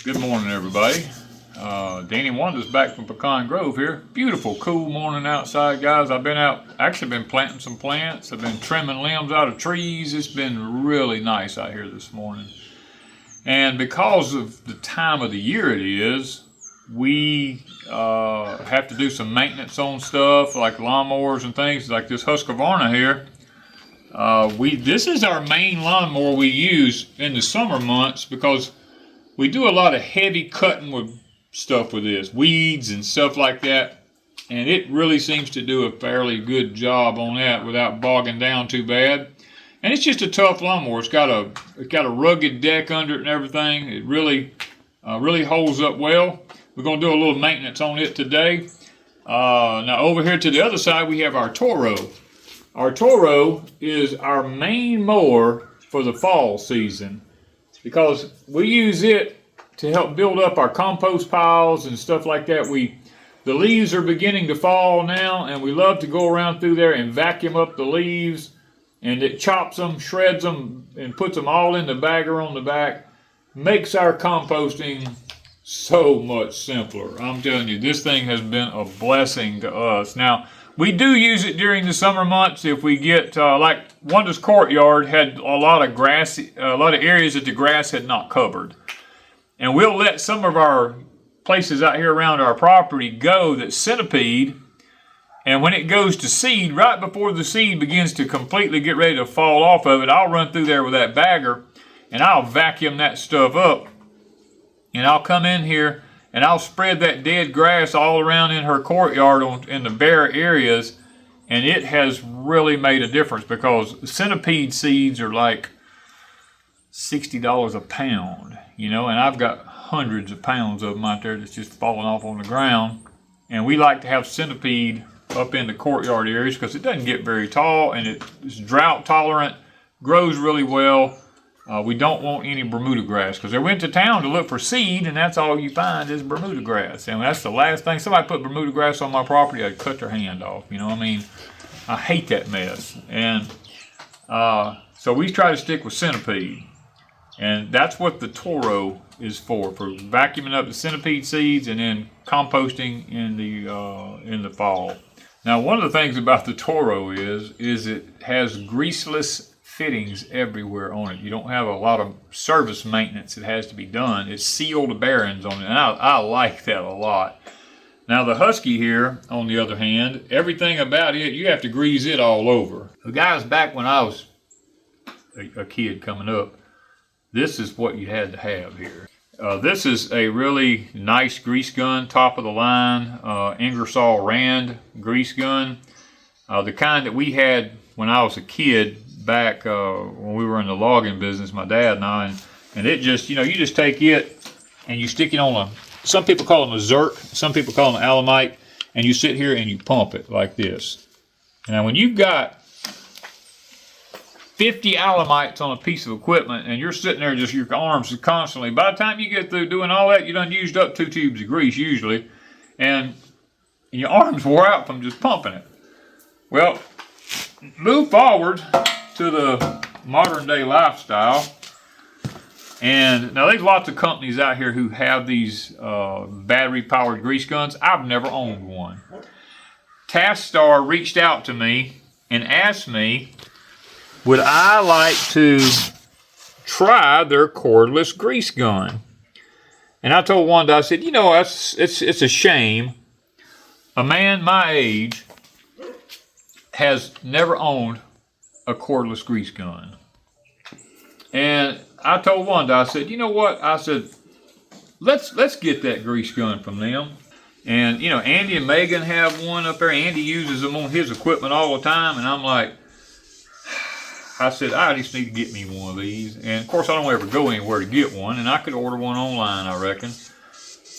Good morning, everybody. Danny and Wanda's back from Pecan Grove here. Beautiful, cool morning outside, guys. I've been out, actually been planting some plants. I've been trimming limbs out of trees. It's been really nice out here this morning. And because of the time of the year it is, we have to do some maintenance on stuff like lawnmowers and things like this Husqvarna here. This is our main lawnmower we use in the summer months because we do a lot of heavy cutting with stuff with this, weeds and stuff like that, and it really seems to do a fairly good job on that without bogging down too bad. And it's just a tough lawnmower. It's got a rugged deck under it and everything. It really holds up well. We're going to do a little maintenance on it today. Now over here to the other side we have our Toro. Our Toro is our main mower for the fall season, because we use it to help build up our compost piles and stuff like that. The leaves are beginning to fall now, and we love to go around through there and vacuum up the leaves, and it chops them, shreds them, and puts them all in the bagger on the back. Makes our composting so much simpler. I'm telling you, this thing has been a blessing to us. Now, we do use it during the summer months if we get, like Wanda's courtyard had a lot of grass, a lot of areas that the grass had not covered. And we'll let some of our places out here around our property go that's centipede. And when it goes to seed, right before the seed begins to completely get ready to fall off of it, I'll run through there with that bagger and I'll vacuum that stuff up. And I'll come in here and I'll spread that dead grass all around in her courtyard in the bare areas, and it has really made a difference because centipede seeds are like $60 a pound, you know, and I've got hundreds of pounds of them out there that's just falling off on the ground. And we like to have centipede up in the courtyard areas because it doesn't get very tall and it's drought tolerant, grows really well. We don't want any Bermuda grass because they went to town to look for seed, and that's all you find is Bermuda grass. And that's the last thing. Somebody put Bermuda grass on my property, I'd cut their hand off. You know what I mean? I hate that mess. And so we try to stick with centipede. And that's what the Toro is for vacuuming up the centipede seeds and then composting in the fall. Now, one of the things about the Toro is it has greaseless fittings everywhere on it. You don't have a lot of service maintenance that has to be done. It's sealed bearings on it, and I like that a lot. Now the Husky here, on the other hand, everything about it, you have to grease it all over. The guys, back when I was a kid coming up, this is what you had to have here. This is a really nice grease gun, top of the line, Ingersoll Rand grease gun. The kind that we had when I was a kid, back when we were in the logging business, my dad and I, and it just, you know, you just take it and you stick it on some people call them a Zerk, some people call them Alamite, and you sit here and you pump it like this. Now when you've got 50 Alamites on a piece of equipment and you're sitting there just your arms are constantly, by the time you get through doing all that, you done used up 2 tubes of grease usually, and your arms wore out from just pumping it. Well, move forward to the modern day lifestyle, and now there's lots of companies out here who have these battery powered grease guns. I've never owned one. Taskstar reached out to me and asked me would I like to try their cordless grease gun. And I told Wanda, I said, you know, it's a shame a man my age has never owned a cordless grease gun. And I told Wanda, I said, you know what? I said, let's get that grease gun from them. And you know, Andy and Megan have one up there. Andy uses them on his equipment all the time, and I'm like, I said, I just need to get me one of these. And of course, I don't ever go anywhere to get one, and I could order one online, I reckon.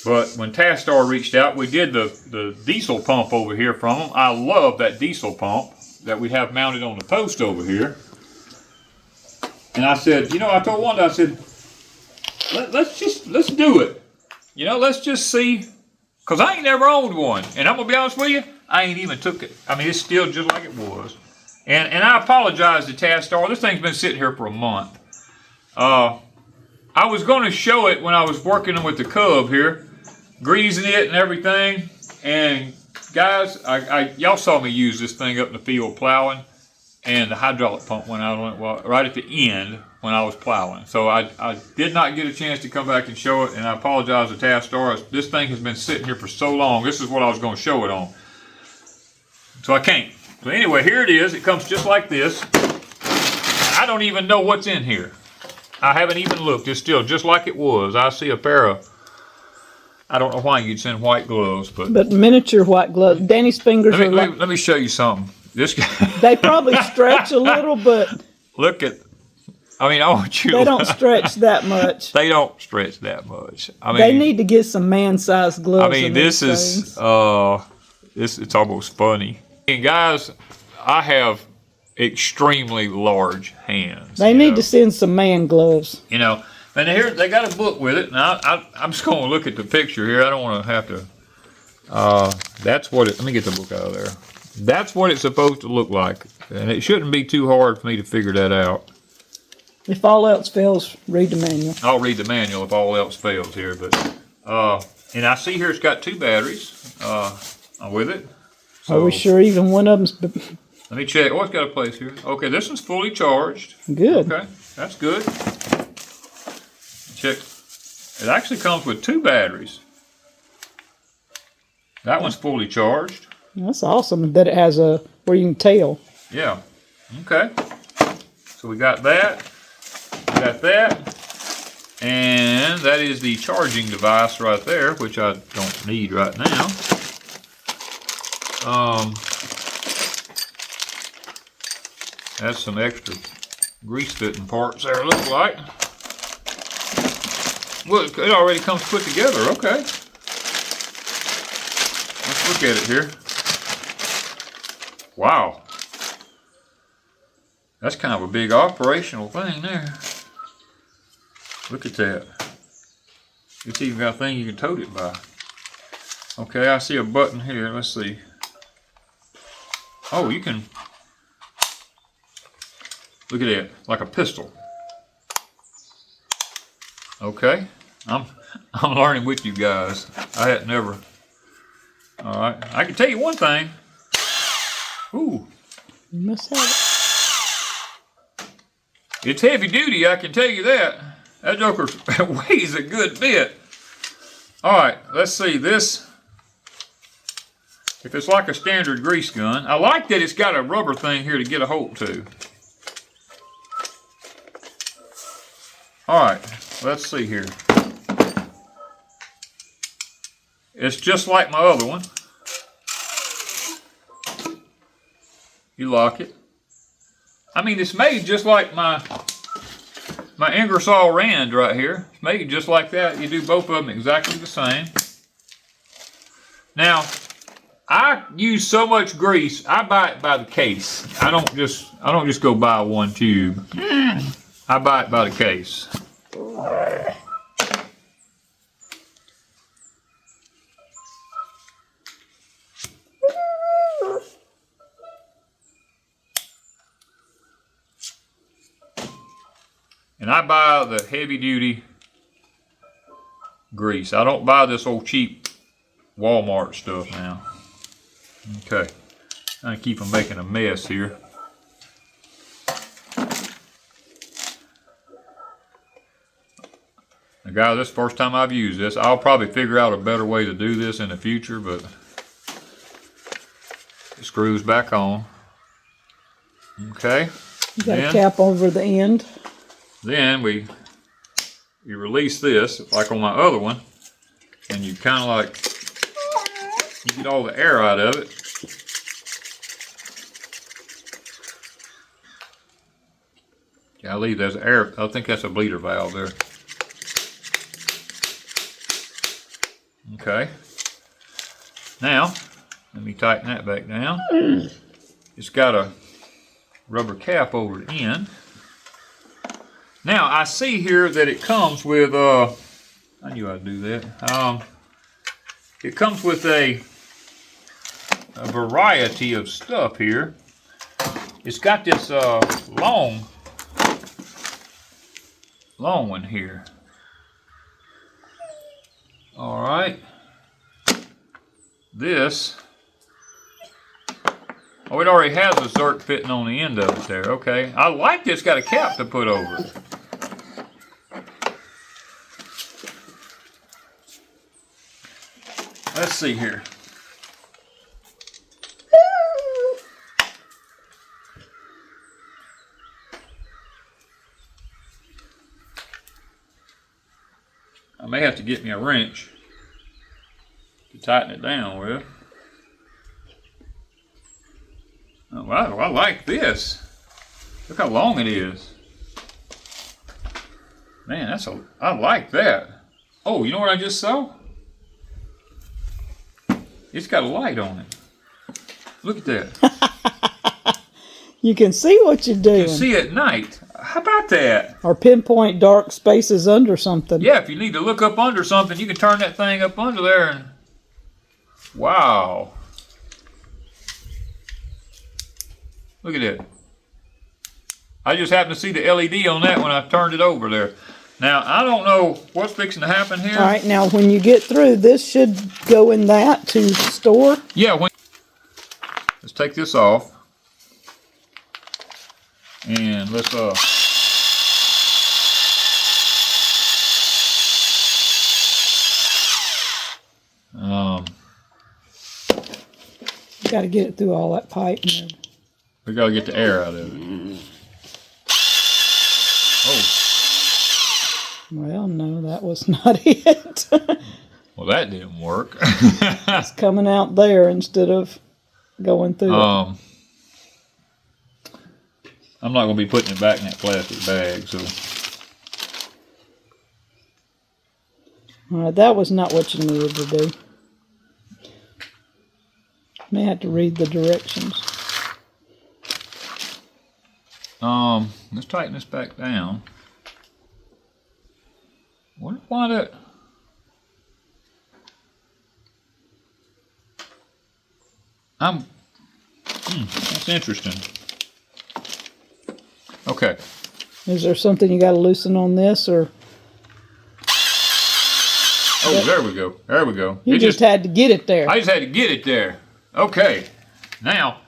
But when Taskstar reached out, we did the diesel pump over here from them. I love that diesel pump that we have mounted on the post over here. And I said, you know, I told Wanda, I said, let's do it. You know, let's just see, because I ain't never owned one. And I'm going to be honest with you, I ain't even took it. I mean, it's still just like it was. And I apologize to Taskstar. This thing's been sitting here for a month. I was going to show it when I was working with the Cub here, greasing it and everything. And guys, y'all saw me use this thing up in the field plowing, and the hydraulic pump went out on it right at the end when I was plowing. So I did not get a chance to come back and show it, and I apologize to Taskstar. This thing has been sitting here for so long. This is what I was going to show it on. So I can't. So anyway, here it is. It comes just like this. I don't even know what's in here. I haven't even looked. It's still just like it was. I see a pair of, I don't know why you'd send white gloves, but miniature white gloves. Danny's fingers are like, let me show you something. This guy, they probably stretch a little, but look at, I mean, I want you to, they don't stretch that much. They don't stretch that much. I mean, they need to get some man-sized gloves. I mean, this is, it's almost funny. And guys, I have extremely large hands. They need to send some man gloves. You know, and here they got a book with it. Now I'm just going to look at the picture here. I don't want to have to. That's what it. Let me get the book out of there. That's what it's supposed to look like, and it shouldn't be too hard for me to figure that out. If all else fails, read the manual. I'll read the manual if all else fails here. But and I see here it's got 2 batteries with it. So, are we sure even one of them's? Let me check. Oh, it's got a place here. Okay, this one's fully charged. Good. Okay, that's good. Check. It actually comes with 2 batteries. That one's fully charged. That's awesome that it has a where you can tell. Yeah. Okay. So we got that. We got that. And that is the charging device right there, which I don't need right now. That's some extra grease fitting parts there, it looks like. Well, it already comes put together. Okay. Let's look at it here. Wow. That's kind of a big operational thing there. Look at that. It's even got a thing you can tote it by. Okay, I see a button here. Let's see. Oh, you can... Look at that, like a pistol. Okay, I'm learning with you guys. I had never. All right, I can tell you one thing. Ooh, You must have it. it's heavy duty. I can tell you that. That joker weighs a good bit. All right, let's see this. If it's like a standard grease gun, I like that it's got a rubber thing here to get a hold to. All right, let's see here. It's just like my other one. You lock it. I mean, it's made just like my Ingersoll Rand right here. It's made just like that. You do both of them exactly the same. Now, I use so much grease, I buy it by the case. I don't just go buy one tube. I buy it by the case. And I buy the heavy duty grease. I don't buy this old cheap Walmart stuff now. Okay, I keep them making a mess here. Now guys, this is the first time I've used this. I'll probably figure out a better way to do this in the future, but it screws back on. Okay. You got a cap over the end. Then you release this, like on my other one, and you kind of like, you get all the air out of it. Yeah, I leave there's air. I think that's a bleeder valve there. Okay. Now, let me tighten that back down. It's got a rubber cap over the end. Now, I see here that it comes with, I knew I'd do that. It comes with a variety of stuff here. It's got this long one here. right. This. Oh, it already has a zerk fitting on the end of it there. Okay. I like this. Got a cap to put over it. Let's see here. I may have to get me a wrench to tighten it down with. Oh, wow, I like this. Look how long it is. Man, I like that. Oh, you know what I just saw? It's got a light on it. Look at that. You can see what you're doing. You can see at night. How about that? Or pinpoint dark spaces under something. Yeah, if you need to look up under something, you can turn that thing up under there and... Wow. Look at that. I just happened to see the LED on that when I turned it over there. Now, I don't know what's fixing to happen here. All right, now when you get through, this should go in that to store. Yeah, let's take this off. And let's you got to get it through all that pipe. And we got to get the air out of it. Oh. Well, no, that was not it. Well, that didn't work. It's coming out there instead of going through it. I'm not going to be putting it back in that plastic bag, so. All right, that was not what you needed to do. May have to read the directions. Let's tighten this back down. Wonder why that. That's interesting. Okay. Is there something you got to loosen on this, or? Oh, there we go. There we go. You just had to get it there. I just had to get it there. Okay. Now,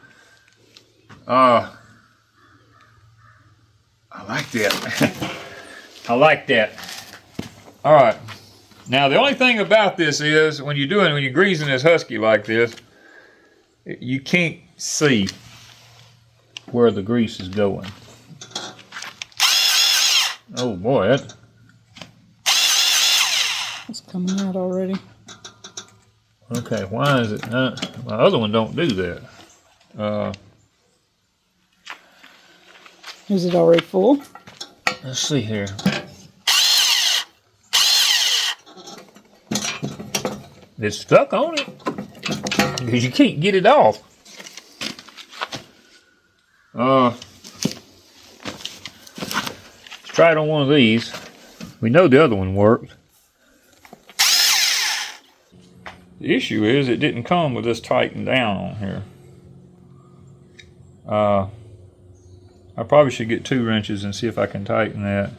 I like that. I like that. All right. Now, the only thing about this is when you're greasing this husky like this, you can't see where the grease is going. Oh boy, It's coming out already. okay. Why is it not? My other one don't do that. Is it already full? Let's see here. It's stuck on it because you can't get it off. Let's try it on one of these. We know the other one worked. The issue is it didn't come with this tightened down on here. I probably should get 2 wrenches and see if I can tighten that.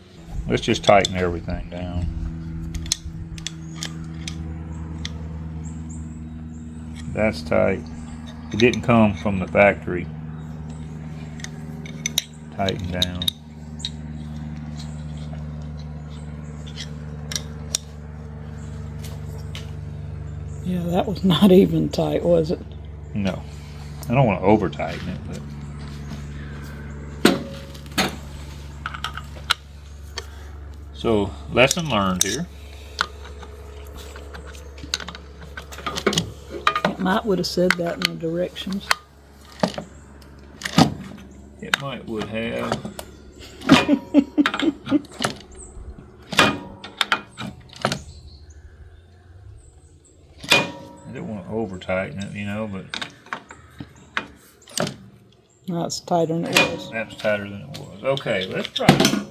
Let's just tighten everything down. That's tight. It didn't come from the factory. Tighten down. Yeah, that was not even tight, was it? No. I don't want to over tighten it, but. So, lesson learned here. It might would have said that in the directions. It might would have. I don't want to over tighten it, you know, but. No, it's tighter than it was. That's tighter than it was. Okay, let's try it.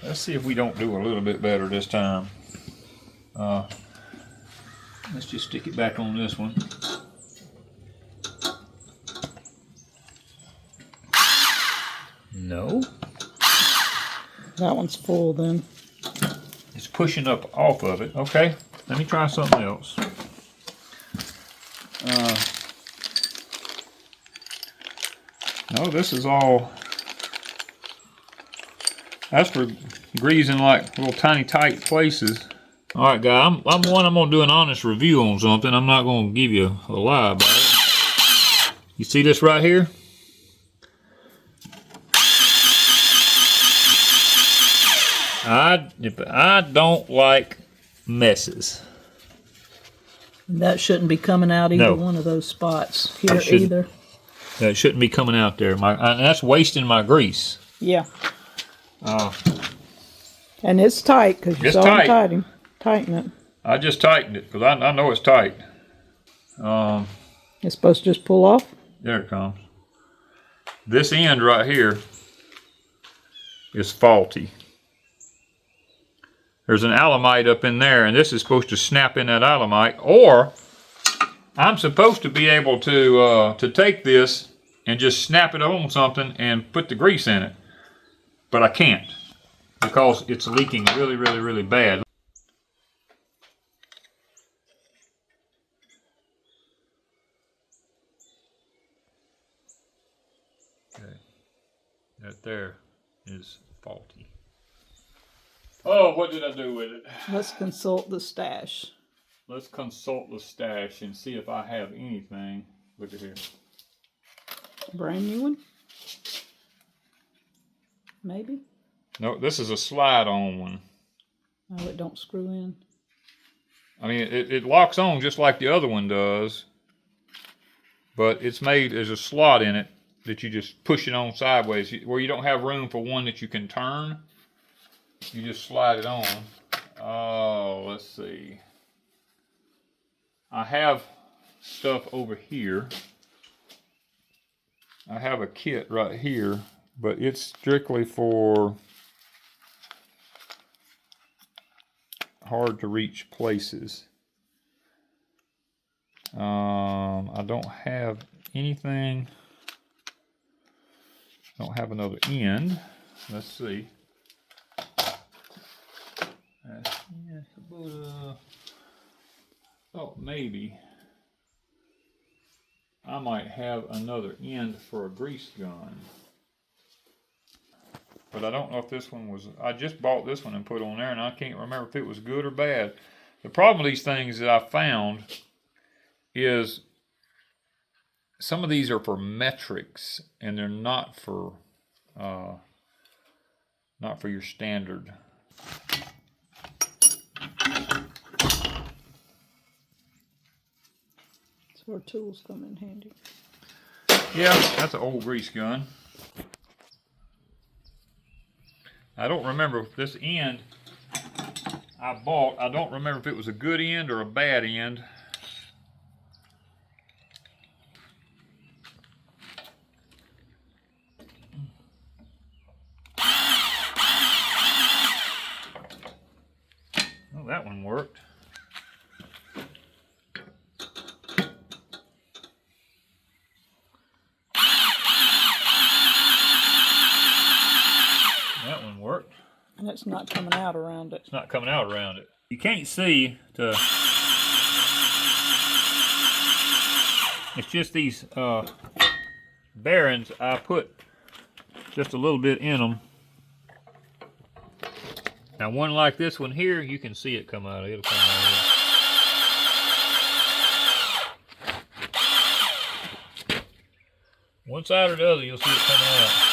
Let's see if we don't do a little bit better this time. Let's just stick it back on this one. No. That one's full then. It's pushing up off of it. Okay, let me try something else. No, this is all, that's for greasing like little tiny tight places. All right, guys, I'm gonna do an honest review on something. I'm not gonna give you a lie about it. You see this right here? I don't like messes. That shouldn't be coming out either one of those spots here either. That shouldn't be coming out there. And that's wasting my grease. Yeah. And it's tight because you saw him tighten it. I just tightened it because I know it's tight. It's supposed to just pull off? There it comes. This end right here is faulty. There's an alamite up in there, and this is supposed to snap in that alamite, or I'm supposed to be able to take this and just snap it on something and put the grease in it. But I can't because it's leaking really, really, really bad. Okay, that there is faulty. Oh, what did I do with it? Let's consult the stash. Let's consult the stash and see if I have anything. Look at here. Brand new one? Maybe? No, this is a slide-on one. Oh, it don't screw in. I mean, it locks on just like the other one does, but it's made as a slot in it that you just push it on sideways, where you don't have room for one that you can turn. You just slide it on. Oh, let's see. I have stuff over here. I have a kit right here, but it's strictly for hard to reach places. I don't have anything. Don't have another end. Let's see. Oh, maybe I might have another end for a grease gun, but I don't know if this one was. I just bought this one and put on there, and I can't remember if it was good or bad. The problem with these things that I found is some of these are for metrics, and they're not for your standard. Where tools come in handy. Yeah, that's an old grease gun. I don't remember if this end I bought, I don't remember if it was a good end or a bad end. Oh, that one worked. That one worked. And it's not coming out around it. It's not coming out around it. You can't see to... It's just these bearings. I put just a little bit in them. Now one like this one here, you can see it come out. It'll come out here. One side or the other, you'll see it coming out.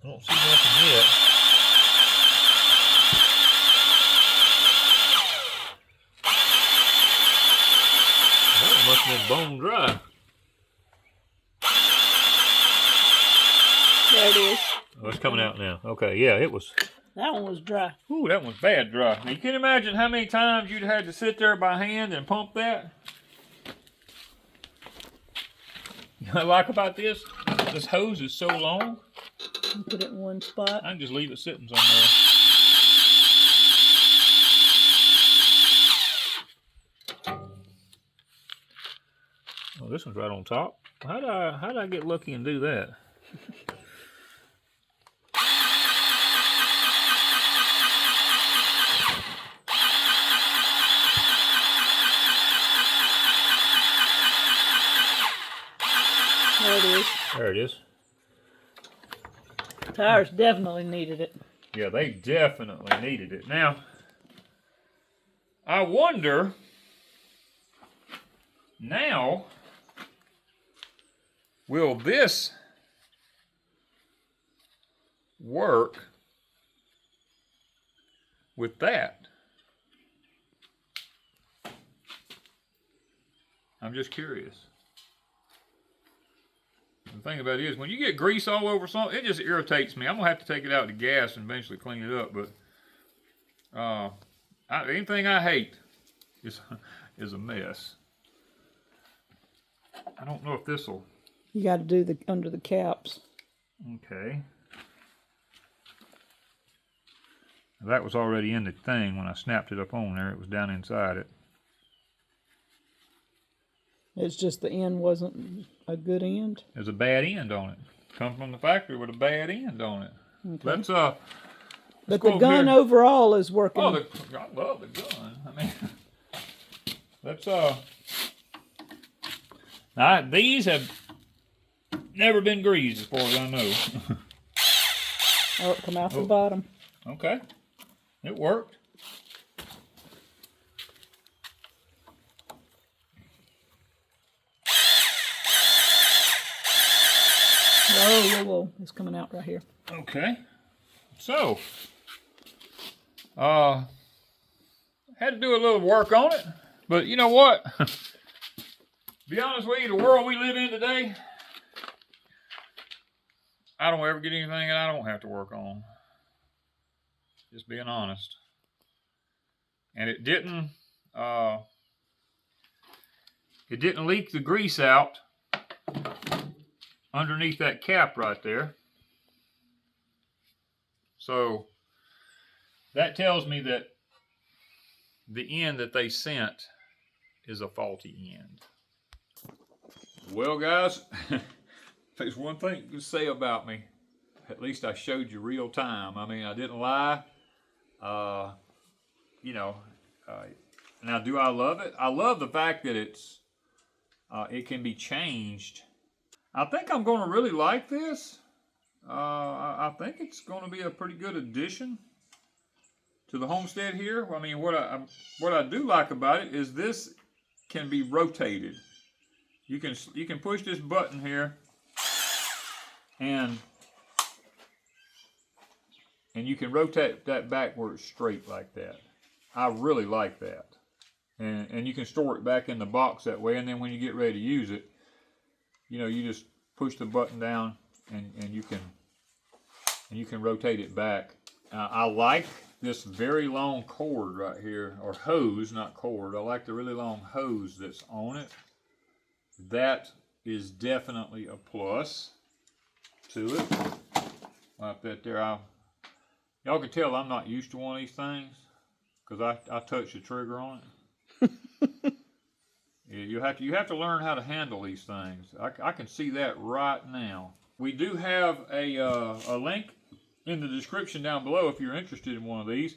I don't see nothing yet. That must have been bone dry. There it is. Oh, it's coming out now. Okay, yeah, it was. That one was dry. Ooh, that one's bad dry. Now, you can imagine how many times you'd had to sit there by hand and pump that? You know what I like about this? This hose is so long. You put it in one spot. I can just leave it sitting somewhere. Oh, this one's right on top. How did I get lucky and do that? There it is. There it is. Tires definitely needed it. Yeah, they definitely needed it. Now, I wonder, now, will this work with that? I'm just curious. The thing about it is, when you get grease all over something, it just irritates me. I'm going to have to take it out to gas and eventually clean it up. But anything I hate is a mess. I don't know if this will... You got to do the under the caps. Okay. That was already in the thing when I snapped it up on there. It was down inside it. It's just the end wasn't a good end. There's a bad end on it. Come from the factory with a bad end on it. Okay. Let's but the gun overall is working. Oh, I love the gun. I mean, let's now these have never been greased as far as I know. Oh, it come out the bottom. Okay, it worked. Whoa, it's coming out right here. Okay, so had to do a little work on it, but you know what? Be honest with you, the world we live in today, I don't ever get anything that I don't have to work on. Just being honest. And it didn't leak the grease out underneath that cap right there. So that tells me that the end that they sent is a faulty end. Well, guys, there's one thing you can say about me. At least I showed you real time. I mean, I didn't lie. You know, now do I love it? I love the fact that it can be changed. I think I'm going to really like this. I think it's going to be a pretty good addition to the homestead here. I mean, what I do like about it is this can be rotated. You can push this button here, and you can rotate that back where it's straight like that. I really like that. And you can store it back in the box that way, and then when you get ready to use it, you know, you just push the button down and you can rotate it back. I like this very long cord right here, or hose, not cord. I like the really long hose that's on it. That is definitely a plus to it. Like that there. Y'all can tell I'm not used to one of these things because I touched the trigger on it. Yeah, you have to learn how to handle these things. I can see that right now. We do have a link in the description down below if you're interested in one of these.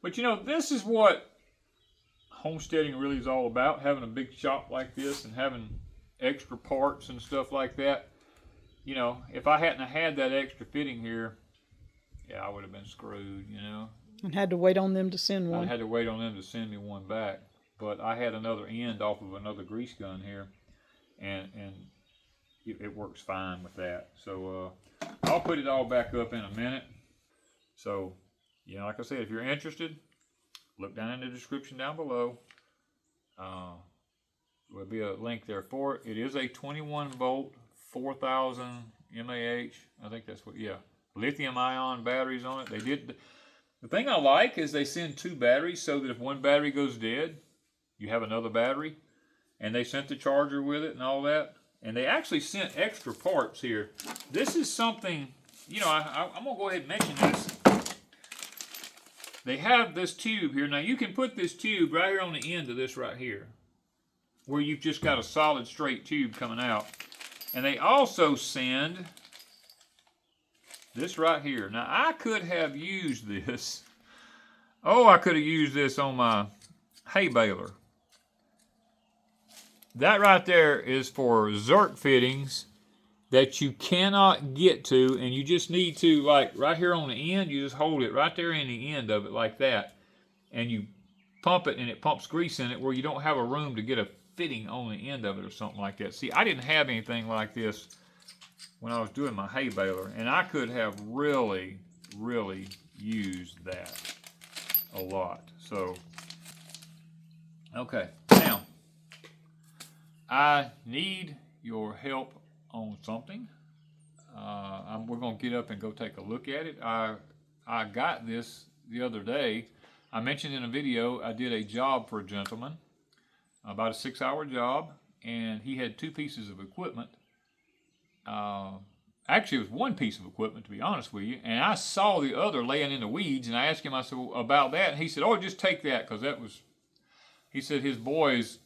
But you know, this is what homesteading really is all about, having a big shop like this and having extra parts and stuff like that. You know, if I hadn't had that extra fitting here, yeah, I would have been screwed, you know. And had to wait on them to send one. I had to wait on them to send me one back. But I had another end off of another grease gun here, and it works fine with that. So I'll put it all back up in a minute. So, you know, like I said, if you're interested, look down in the description down below. There'll be a link there for it. It is a 21 volt, 4000 mAh. I think that's what, yeah. Lithium ion batteries on it. They did. The thing I like is they send 2 batteries so that if one battery goes dead, you have another battery. And they sent the charger with it and all that. And they actually sent extra parts here. This is something, you know, I'm going to go ahead and mention this. They have this tube here. Now you can put this tube right here on the end of this right here, where you've just got a solid straight tube coming out. And they also send This right here. Now, I could have used this. Oh, I could have used this on my hay baler. That right there is for Zerk fittings that you cannot get to, and you just need to, like right here on the end, you just hold it right there in the end of it like that, and you pump it, and it pumps grease in it where you don't have a room to get a fitting on the end of it or something like that. See, I didn't have anything like this when I was doing my hay baler, and I could have really, really used that a lot. So, okay, now, I need your help on something. We're going to get up and go take a look at it. I got this the other day. I mentioned in a video I did a job for a gentleman, about a 6-hour job, and he had 2 pieces of equipment. Actually, it was 1 piece of equipment, to be honest with you, and I saw the other laying in the weeds, and I asked him, I said, well, about that, and he said, oh, just take that, because that was, he said his boys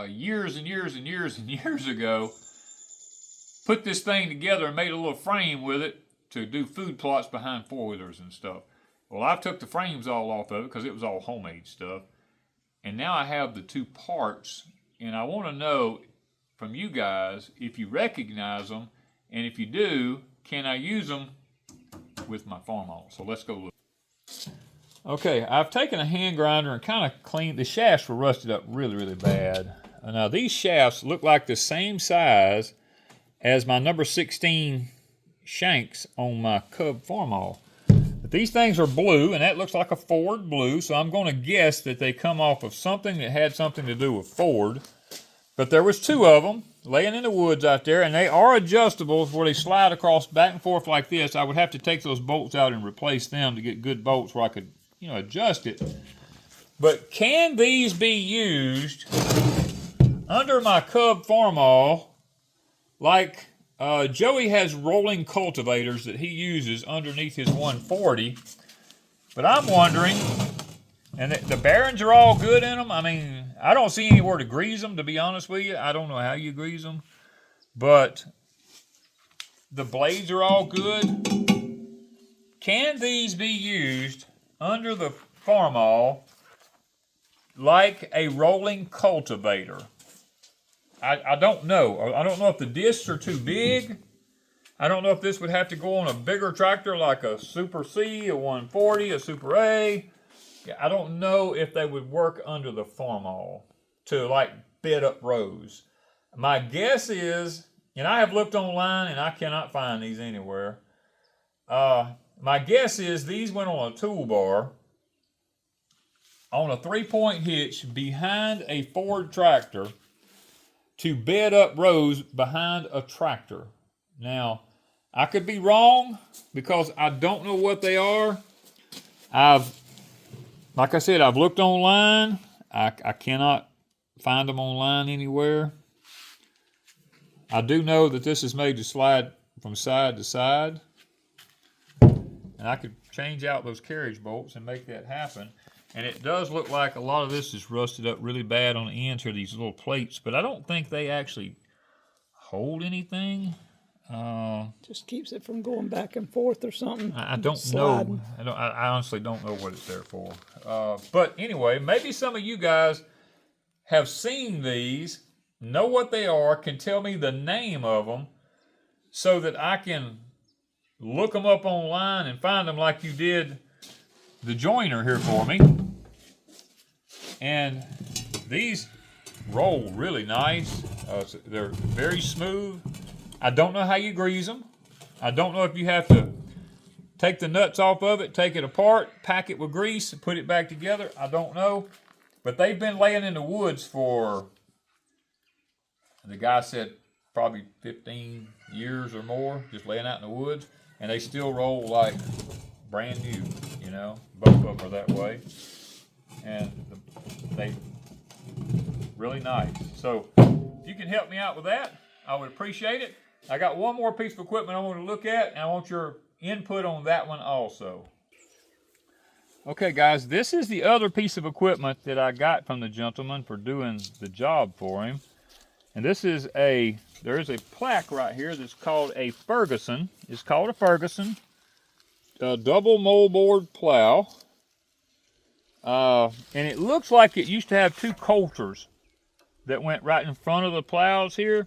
years and years and years and years ago put this thing together and made a little frame with it to do food plots behind 4-wheelers and stuff. Well, I took the frames all off of it because it was all homemade stuff. And now I have the 2 parts, and I want to know from you guys if you recognize them, and if you do, can I use them with my farm-all? So let's go look. Okay, I've taken a hand grinder and kind of cleaned. The shafts were rusted up really, really bad. Now these shafts look like the same size as my number 16 shanks on my Cub farm-all. But these things are blue, and that looks like a Ford blue, so I'm going to guess that they come off of something that had something to do with Ford. But there was 2 of them laying in the woods out there, and they are adjustables where they slide across back and forth like this. I would have to take those bolts out and replace them to get good bolts where I could, adjust it. But can these be used under my Cub farm-all? Like Joey has rolling cultivators that he uses underneath his 140. But I'm wondering, and the bearings are all good in them. I mean, I don't see anywhere to grease them, to be honest with you. I don't know how you grease them. But the blades are all good. Can these be used under the farm-all like a rolling cultivator? I don't know. I don't know if the discs are too big. I don't know if this would have to go on a bigger tractor like a Super C, a 140, a Super A. I don't know if they would work under the farm-all to like bed up rows. My guess is, and I have looked online and I cannot find these anywhere. My guess is these went on a toolbar on a 3-point hitch behind a Ford tractor to bed up rows behind a tractor. Now, I could be wrong because I don't know what they are. Like I said, I've looked online. I cannot find them online anywhere. I do know that this is made to slide from side to side. And I could change out those carriage bolts and make that happen. And it does look like a lot of this is rusted up really bad on the ends here, these little plates. But I don't think they actually hold anything. Just keeps it from going back and forth or something. I don't know. I honestly don't know what it's there for. But anyway, maybe some of you guys have seen these, know what they are, can tell me the name of them so that I can look them up online and find them like you did the joiner here for me. And these roll really nice. They're very smooth. I don't know how you grease them. I don't know if you have to take the nuts off of it, take it apart, pack it with grease, and put it back together. I don't know. But they've been laying in the woods for, the guy said, probably 15 years or more, just laying out in the woods. And they still roll like brand new, Both of them are that way. And they really nice. So if you can help me out with that, I would appreciate it. I got one more piece of equipment I want to look at, and I want your input on that one also. Okay, guys, this is the other piece of equipment that I got from the gentleman for doing the job for him. And this is there is a plaque right here that's called a Ferguson. It's called a Ferguson. A double moldboard plow. And it looks like it used to have 2 coulters that went right in front of the plows here.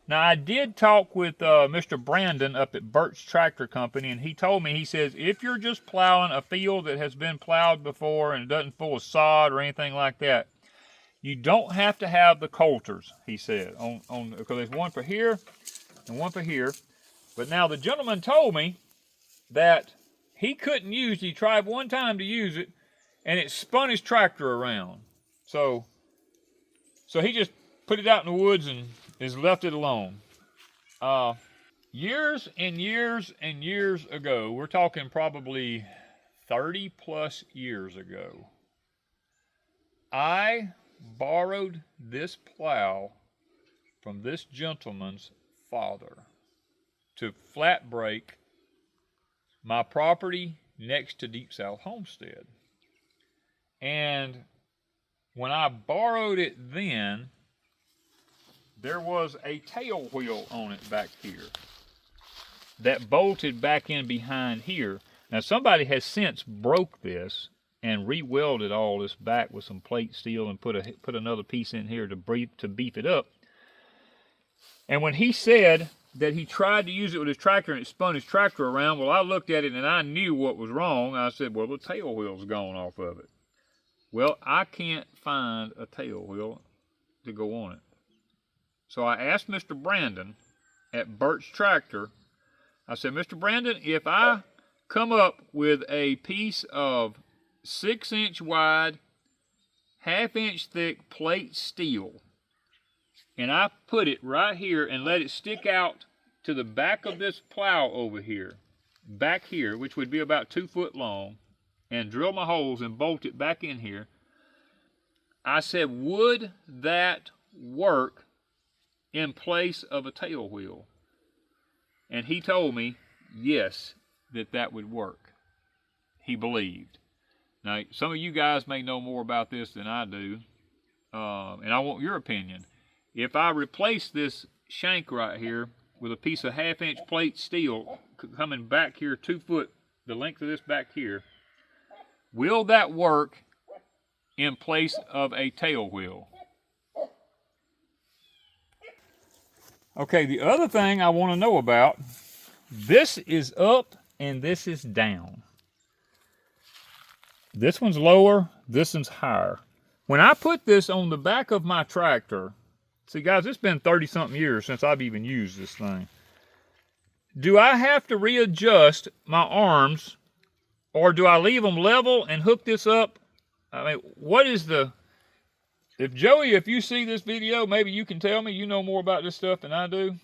Now, I did talk with Mr. Brandon up at Birch Tractor Company, and he told me, he says, if you're just plowing a field that has been plowed before and it doesn't full of sod or anything like that, you don't have to have the coulters, he said, because there's one for here and one for here. But now the gentleman told me that he couldn't use it. He tried one time to use it, and it spun his tractor around. So he just put it out in the woods and has left it alone. Years and years and years ago, we're talking probably 30 plus years ago, I borrowed this plow from this gentleman's father to flat break my property next to Deep South Homestead. And when I borrowed it then, there was a tail wheel on it back here that bolted back in behind here. Now somebody has since broke this and re-welded all this back with some plate steel and put another piece in here to beef it up. And when he said that he tried to use it with his tractor and it spun his tractor around, well, I looked at it and I knew what was wrong. I said, well, the tail wheel's gone off of it. Well, I can't find a tail wheel to go on it. So I asked Mr. Brandon at Birch Tractor, I said, Mr. Brandon, if I come up with a piece of 6-inch wide, 1/2-inch thick plate steel, and I put it right here and let it stick out to the back of this plow over here, back here, which would be about 2 foot long, and drill my holes and bolt it back in here, I said, would that work in place of a tail wheel? And he told me, yes, that would work. He believed. Now, some of you guys may know more about this than I do, and I want your opinion. If I replace this shank right here with a piece of 1/2-inch plate steel coming back here 2 foot, the length of this back here, will that work in place of a tail wheel? Okay, the other thing I want to know about, this is up and this is down. This one's lower, this one's higher. When I put this on the back of my tractor, see guys, it's been 30-something years since I've even used this thing. Do I have to readjust my arms, or do I leave them level and hook this up? I mean, what is the... If Joey, if you see this video, maybe you can tell me. You know more about this stuff than I do.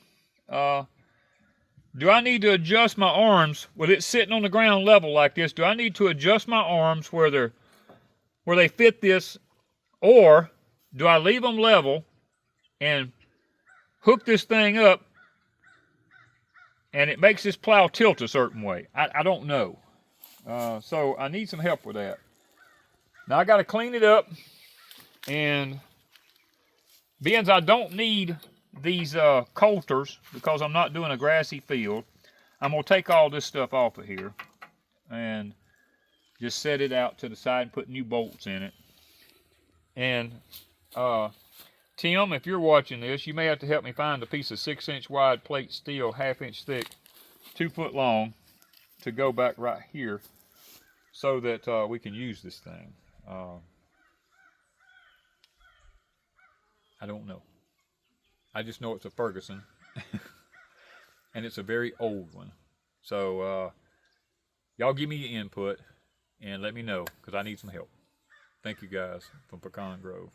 Do I need to adjust my arms with it sitting on the ground level like this? Do I need to adjust my arms where they fit this, or do I leave them level and hook this thing up and it makes this plow tilt a certain way? I don't know. So I need some help with that. Now I got to clean it up. And being I don't need these coulters because I'm not doing a grassy field, I'm going to take all this stuff off of here and just set it out to the side and put new bolts in it. And Tim, if you're watching this, you may have to help me find a piece of 6-inch wide plate steel, 1/2-inch thick, 2 foot long to go back right here so that we can use this thing. I don't know. I just know it's a Ferguson. And it's a very old one. So, y'all give me your input and let me know, because I need some help. Thank you guys from Pecan Grove.